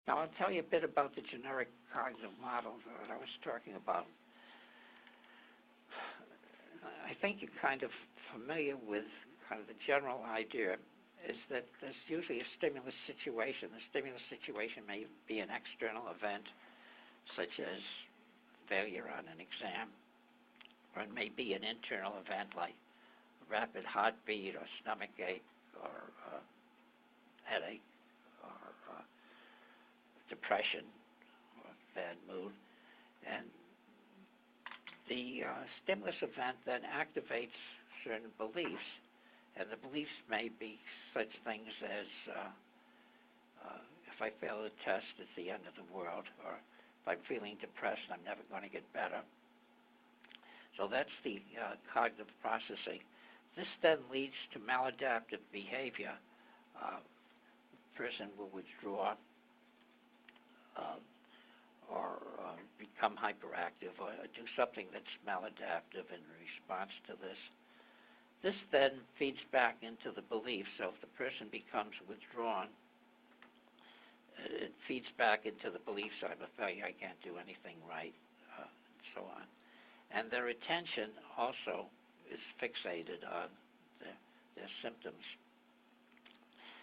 Now, I'll tell you a bit about the generic cognitive model that I was talking about. I think you're kind of familiar with kind of the general idea is that there's usually a stimulus situation. The stimulus situation may be an external event, such as failure on an exam, or it may be an internal event like rapid heartbeat or stomach ache or headache or depression or bad mood. And the stimulus event then activates certain beliefs, and the beliefs may be such things as if I fail the test, it's the end of the world, or if I'm feeling depressed, I'm never going to get better. So that's the cognitive processing. This then leads to maladaptive behavior. The person will withdraw or become hyperactive or do something that's maladaptive in response to this. This then feeds back into the belief. So if the person becomes withdrawn, it feeds back into the belief, so I'm a failure, I can't do anything right, and so on. And their attention also is fixated on their symptoms.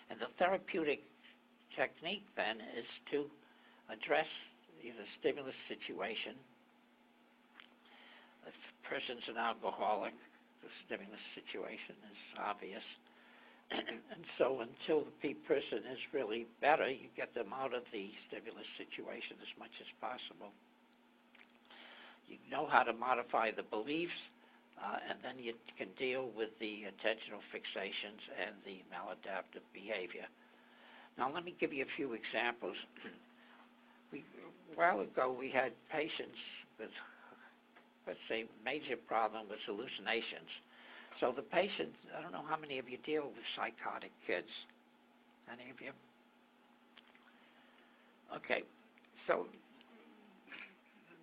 And the therapeutic technique then is to address the stimulus situation. If the person's an alcoholic, the stimulus situation is obvious. And so until the person is really better, you get them out of the stimulus situation as much as possible. You know how to modify the beliefs, and then you can deal with the attentional fixations and the maladaptive behavior. Now let me give you a few examples. A while ago we had patients with, let's say, major problem with hallucinations. So the patient, I don't know how many of you deal with psychotic kids. Any of you? Okay, so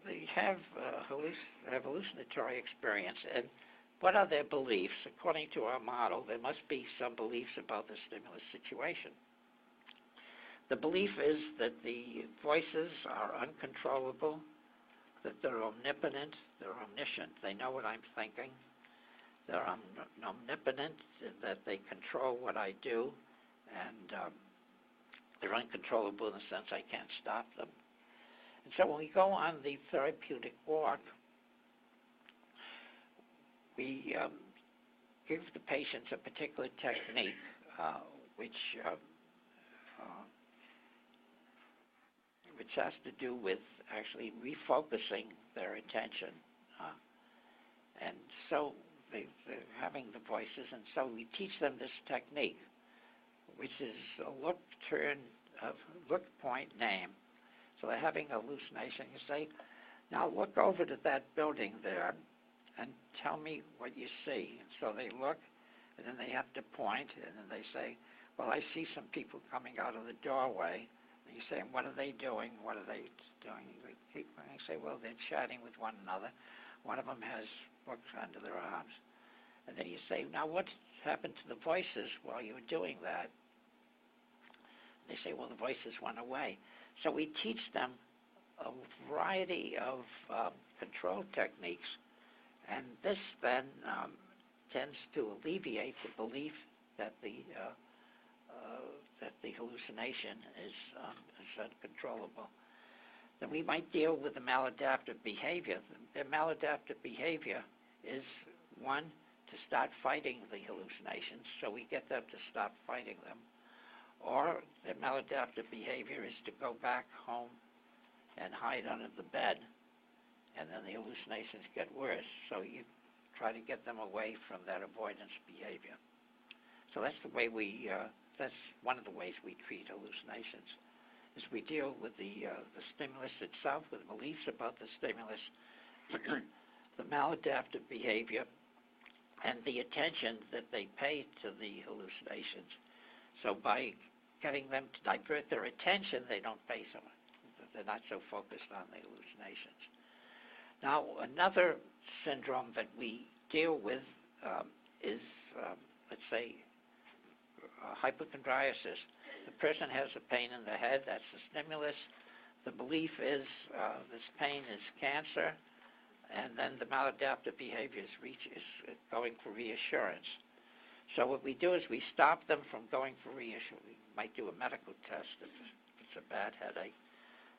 they have hallucinatory experience, and what are their beliefs? According to our model, there must be some beliefs about the stimulus situation. The belief is that the voices are uncontrollable, that they're omnipotent, they're omniscient, they know what I'm thinking, they're omnipotent, that they control what I do, and they're uncontrollable in the sense I can't stop them. And so when we go on the therapeutic walk, we give the patients a particular technique which has to do with actually refocusing their attention. And so they're having the voices, and so we teach them this technique, which is a look, turn, look, point, name. So they're having a hallucination. You say, now look over to that building there and tell me what you see. And so they look, and then they have to point, and then they say, well, I see some people coming out of the doorway. And you say, what are they doing? What are they doing? They keep going. You say, well, they're chatting with one another. One of them has books under their arms. And then you say, now what happened to the voices while you were doing that? They say, well, the voices went away. So we teach them a variety of control techniques, and this then tends to alleviate the belief that the hallucination is uncontrollable. Then we might deal with the maladaptive behavior. The maladaptive behavior is, one, to start fighting the hallucinations, so we get them to stop fighting them. Or the maladaptive behavior is to go back home and hide under the bed, and then the hallucinations get worse. So you try to get them away from that avoidance behavior. So that's the way that's one of the ways we treat hallucinations, is we deal with the stimulus itself, with beliefs about the stimulus, the maladaptive behavior, and the attention that they pay to the hallucinations. So by getting them to divert their attention, they don't pay so much. They're not so focused on the hallucinations. Now, another syndrome that we deal with is, let's say, hypochondriasis. the person has a pain in the head, that's the stimulus. The belief is this pain is cancer, and then the maladaptive behavior is going for reassurance. So what we do is we stop them from going for reassurance. We might do a medical test if it's a bad headache,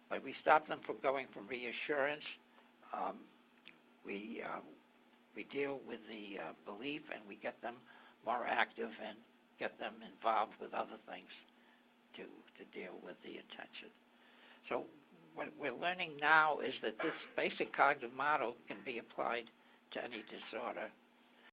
but we stop them from going for reassurance. We deal with the belief, and we get them more active and get them involved with other things to deal with the attention. So what we're learning now is that this basic cognitive model can be applied to any disorder.